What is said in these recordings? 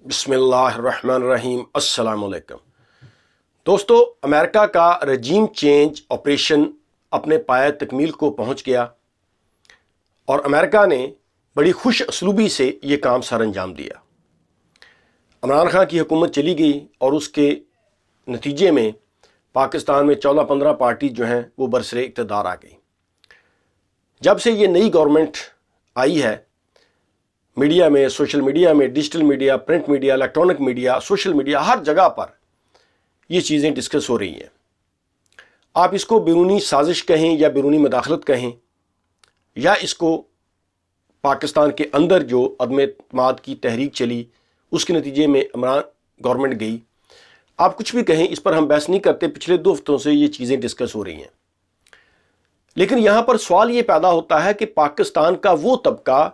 बिस्मिल्लाहिर्रहमानिर्रहीम। अस्सलाम वालेकुम दोस्तों, अमेरिका का रजीम चेंज ऑपरेशन अपने पाए तकमील को पहुंच गया और अमेरिका ने बड़ी खुश असलूबी से ये काम सर अंजाम दिया। इमरान खान की हुकूमत चली गई और उसके नतीजे में पाकिस्तान में 14-15 पार्टी जो हैं वो बरसरे इक़्तिदार आ गई। जब से ये नई गवर्नमेंट आई है, मीडिया में, सोशल मीडिया में, digital media, print media, electronic media, social media, हर जगह पर ये चीज़ें डिस्कस हो रही हैं। आप इसको बैरूनी साजिश कहें या बैरूनी मदाखलत कहें, या इसको पाकिस्तान के अंदर जो अदम एतमाद की तहरीक चली उसके नतीजे में इमरान गवर्नमेंट गई, आप कुछ भी कहें, इस पर हम बहस नहीं करते। पिछले 2 हफ्तों से ये चीज़ें डिस्कस हो रही हैं। लेकिन यहाँ पर सवाल ये पैदा होता है कि पाकिस्तान का वो तबका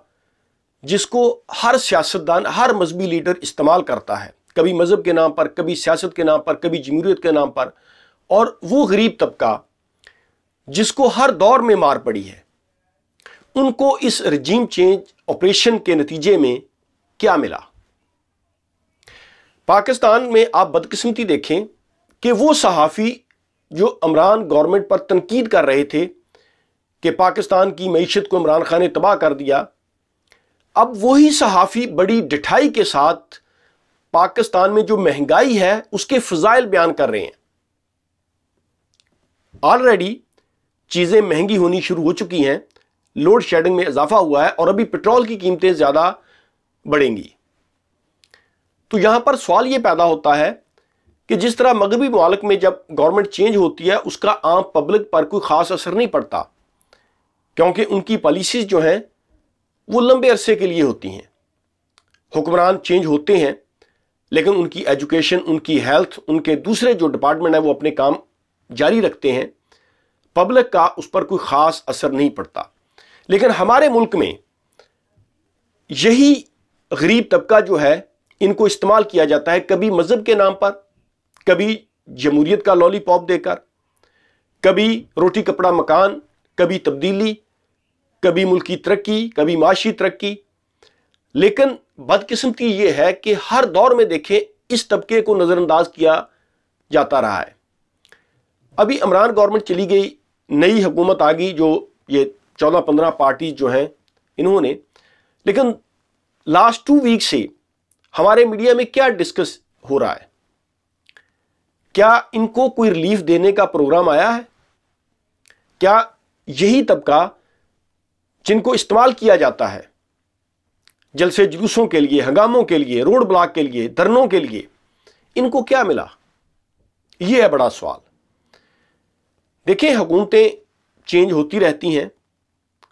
जिसको हर सियासतदान, हर मजहबी लीडर इस्तेमाल करता है, कभी मज़हब के नाम पर, कभी सियासत के नाम पर, कभी जमहूरियत के नाम पर, और वो गरीब तबका जिसको हर दौर में मार पड़ी है, उनको इस रजीम चेंज ऑपरेशन के नतीजे में क्या मिला। पाकिस्तान में आप बदकिस्मती देखें कि वो सहाफ़ी जो इमरान गवर्नमेंट पर तनकीद कर रहे थे कि पाकिस्तान की मईशत को इमरान खान ने तबाह कर दिया, अब वही सहाफ़ी बड़ी ढिठाई के साथ पाकिस्तान में जो महंगाई है उसके फ़ज़ाइल बयान कर रहे हैं। ऑलरेडी चीज़ें महंगी होनी शुरू हो चुकी हैं, लोड शेडिंग में इजाफा हुआ है और अभी पेट्रोल की कीमतें ज़्यादा बढ़ेंगी। तो यहाँ पर सवाल ये पैदा होता है कि जिस तरह मगरबी मुमालिक में जब गवर्नमेंट चेंज होती है उसका आम पब्लिक पर कोई ख़ास असर नहीं पड़ता, क्योंकि उनकी पॉलिसीज़ जो हैं वो लंबे अरसे के लिए होती हैं। हुक्मरान चेंज होते हैं लेकिन उनकी एजुकेशन, उनकी हेल्थ, उनके दूसरे जो डिपार्टमेंट है वो अपने काम जारी रखते हैं। पब्लिक का उस पर कोई ख़ास असर नहीं पड़ता। लेकिन हमारे मुल्क में यही गरीब तबका जो है, इनको इस्तेमाल किया जाता है, कभी मज़हब के नाम पर, कभी जमहूरियत का लॉलीपॉप देकर, कभी रोटी कपड़ा मकान, कभी तब्दीली, कभी मुल्क की तरक्की, कभी माशी तरक्की। लेकिन बदकिस्मती ये है कि हर दौर में देखें इस तबके को नज़रअंदाज किया जाता रहा है। अभी इमरान गवर्नमेंट चली गई, नई हुकूमत आ गई, जो ये 14-15 पार्टी जो हैं इन्होंने। लेकिन लास्ट 2 वीक से हमारे मीडिया में क्या डिस्कस हो रहा है? क्या इनको कोई रिलीफ देने का प्रोग्राम आया है? क्या यही तबका जिनको इस्तेमाल किया जाता है जलसे जुलूसों के लिए, हंगामों के लिए, रोड ब्लॉक के लिए, धरनों के लिए, इनको क्या मिला? यह है बड़ा सवाल। देखें, हुकूमतें चेंज होती रहती हैं।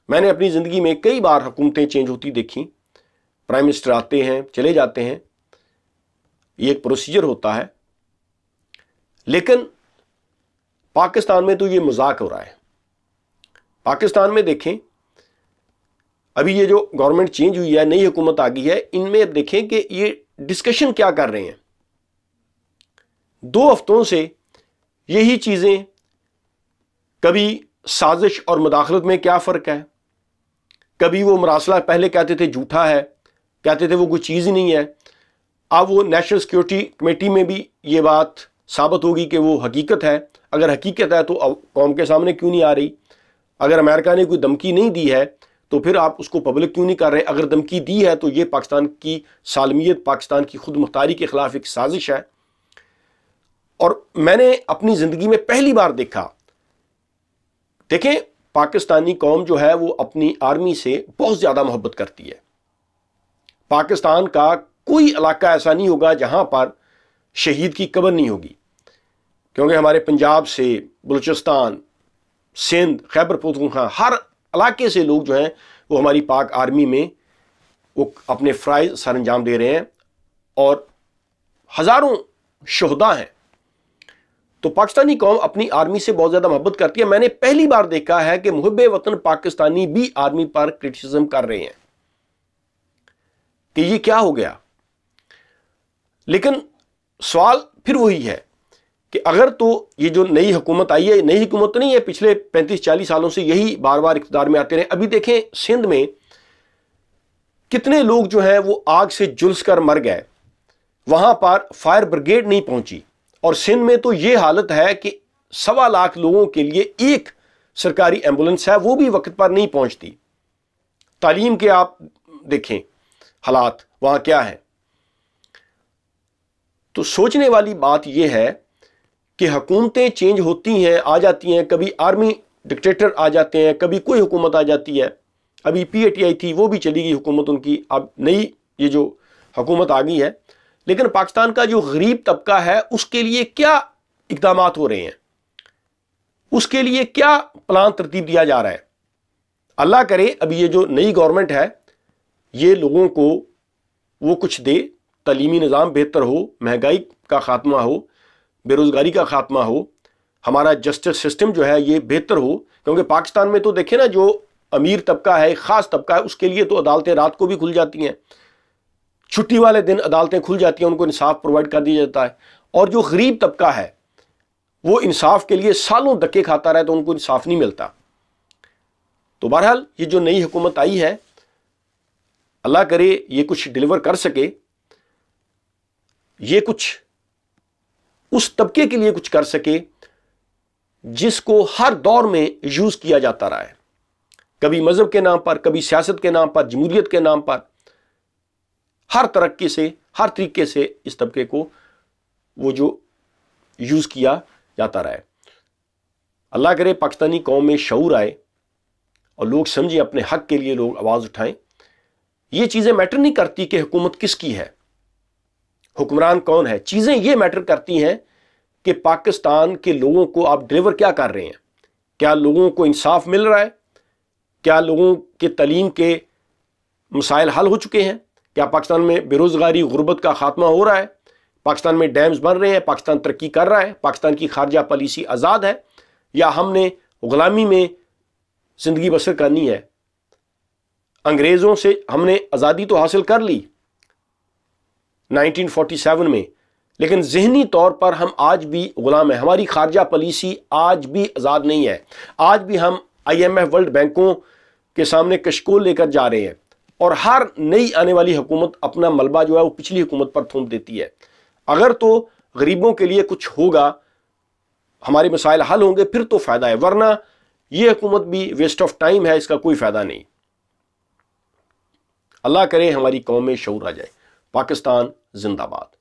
मैंने अपनी ज़िंदगी में कई बार हुकूमतें चेंज होती देखी। प्राइम मिनिस्टर आते हैं, चले जाते हैं, ये एक प्रोसीजर होता है। लेकिन पाकिस्तान में तो ये मजाक हो रहा है। पाकिस्तान में देखें, अभी ये जो गवर्नमेंट चेंज हुई है, नई हुकूमत आ गई है, इनमें देखें कि ये डिस्कशन क्या कर रहे हैं। 2 हफ्तों से यही चीज़ें, कभी साजिश और मुदाखलत में क्या फ़र्क है, कभी वो मरासला पहले कहते थे झूठा है, कहते थे वो कोई चीज़ ही नहीं है, अब वो नेशनल सिक्योरिटी कमेटी में भी ये बात साबित होगी कि वो हकीकत है। अगर हकीकत है तो अब कौम के सामने क्यों नहीं आ रही? अगर अमेरिका ने कोई धमकी नहीं दी है तो फिर आप उसको पब्लिक क्यों नहीं कर रहे? अगर धमकी दी है तो ये पाकिस्तान की सालमियत, पाकिस्तान की खुद मुख्तारी के खिलाफ एक साजिश है। और मैंने अपनी ज़िंदगी में पहली बार देखा, देखें, पाकिस्तानी कौम जो है वो अपनी आर्मी से बहुत ज़्यादा मोहब्बत करती है। पाकिस्तान का कोई इलाका ऐसा नहीं होगा जहाँ पर शहीद की कब्र नहीं होगी, क्योंकि हमारे पंजाब से, बलूचिस्तान, सिंध, खैबर पख्तूनख्वा, हर इलाके से लोग जो हैं वो हमारी पाक आर्मी में वो अपने फ़राइज़ सर अंजाम दे रहे हैं और हज़ारों शहदा हैं। तो पाकिस्तानी कौम अपनी आर्मी से बहुत ज़्यादा मोहब्बत करती है। मैंने पहली बार देखा है कि मुहब्बे वतन पाकिस्तानी भी आर्मी पर क्रिटिसिज्म कर रहे हैं कि ये क्या हो गया। लेकिन सवाल फिर वही है कि अगर तो ये जो नई हुकूमत आई है, नई हुकूमत तो नहीं है, पिछले 35-40 सालों से यही बार बार इक़्तिदार में आते रहे। अभी देखें सिंध में कितने लोग जो हैं वो आग से झुलस कर मर गए, وہاں پر فائر بریگیڈ نہیں پہنچی، اور سندھ میں تو یہ حالت ہے کہ 1.25 لاکھ لوگوں کے لیے ایک سرکاری ایمبولنس ہے، وہ بھی وقت پر نہیں پہنچتی۔ تعلیم کے آپ دیکھیں حالات وہاں کیا ہے۔ تو سوچنے والی بات یہ ہے کہ حکومتیں چینج ہوتی ہیں، آ جاتی ہیں، کبھی آرمی ڈکٹیٹر آ جاتے ہیں، کبھی کوئی حکومت آ جاتی ہے۔ ابھی پی اے ٹی آئی تھی، وہ بھی چلی گئی حکومت ان کی، اب نئی یہ جو حکومت آ گئی ہے۔ لیکن پاکستان کا جو غریب طبقہ ہے اس کے لیے کیا اقدامات ہو رہے ہیں، اس کے لیے کیا پلان ترتیب دیا جا رہا ہے؟ اللہ کرے ابھی یہ جو نئی گورنمنٹ ہے یہ لوگوں کو وہ کچھ دے، تعلیمی نظام بہتر ہو، مہنگائی کا خاتمہ ہو، بے روزگاری کا خاتمہ ہو، ہمارا جسٹس سسٹم جو ہے یہ بہتر ہو۔ کیونکہ پاکستان میں تو دیکھیں نا، جو امیر طبقہ ہے، خاص طبقہ ہے، اس کے لیے تو عدالتیں رات کو بھی کھل جاتی ہیں، چھٹی والے دن عدالتیں کھل جاتی ہیں، ان کو انصاف پرووائڈ کر دیا جاتا ہے۔ اور جو غریب طبقہ ہے وہ انصاف کے لیے سالوں دھکے کھاتا رہے تو ان کو انصاف نہیں ملتا۔ تو بہرحال یہ جو نئی حکومت آئی ہے، اللہ کرے یہ کچھ ڈیلیور کر سکے، یہ کچھ اس طبقے کے لیے کچھ کر سکے جس کو ہر دور میں یوز کیا جاتا رہا ہے، کبھی مذہب کے نام پر، کبھی سیاست کے نام پر، جمہوریت کے نام پر، ہر ترقی سے، ہر طریقے سے اس طبقے کو وہ جو یوز کیا جاتا رہا ہے۔ اللہ کرے پاکستانی قوم میں شعور آئے اور لوگ سمجھیں، اپنے حق کے لیے لوگ آواز اٹھائیں۔ یہ چیزیں میٹر نہیں کرتی کہ حکومت کس کی ہے، حکمران کون ہے، چیزیں یہ میٹر کرتی ہیں کہ پاکستان کے لوگوں کو آپ ڈیلیور کیا کر رہے ہیں۔ کیا لوگوں کو انصاف مل رہا ہے؟ کیا لوگوں کے تعلیم کے مسائل حل ہو چکے ہیں؟ کیا پاکستان میں بے روزگاری، غربت کا خاتمہ ہو رہا ہے؟ پاکستان میں ڈیمز بن رہے ہیں؟ پاکستان ترقی کر رہا ہے؟ پاکستان کی خارجہ پالیسی آزاد ہے، یا ہم نے غلامی میں زندگی بسر کرنی ہے؟ انگریزوں سے ہم نے آزادی تو حاصل کر لی 1947 میں، لیکن ذہنی طور پر ہم آج بھی غلام ہیں۔ ہماری خارجہ پالیسی آج بھی آزاد نہیں ہے۔ آج بھی ہم IMF ورلڈ بینکوں کے سامنے کشکول لے کر جا رہے ہیں، اور ہر نئی آنے والی حکومت اپنا ملبہ جو ہے وہ پچھلی حکومت پر تھوپ دیتی ہے۔ اگر تو غریبوں کے لیے کچھ ہوگا، ہمارے مسائل حل ہوں گے، پھر تو فائدہ ہے، ورنہ یہ حکومت بھی ویسٹ آف ٹائم ہے، اس کا کوئی فائدہ نہیں۔ اللہ کرے ہماری قوم میں شعور آ جائے۔ پاکستان زندہ باد۔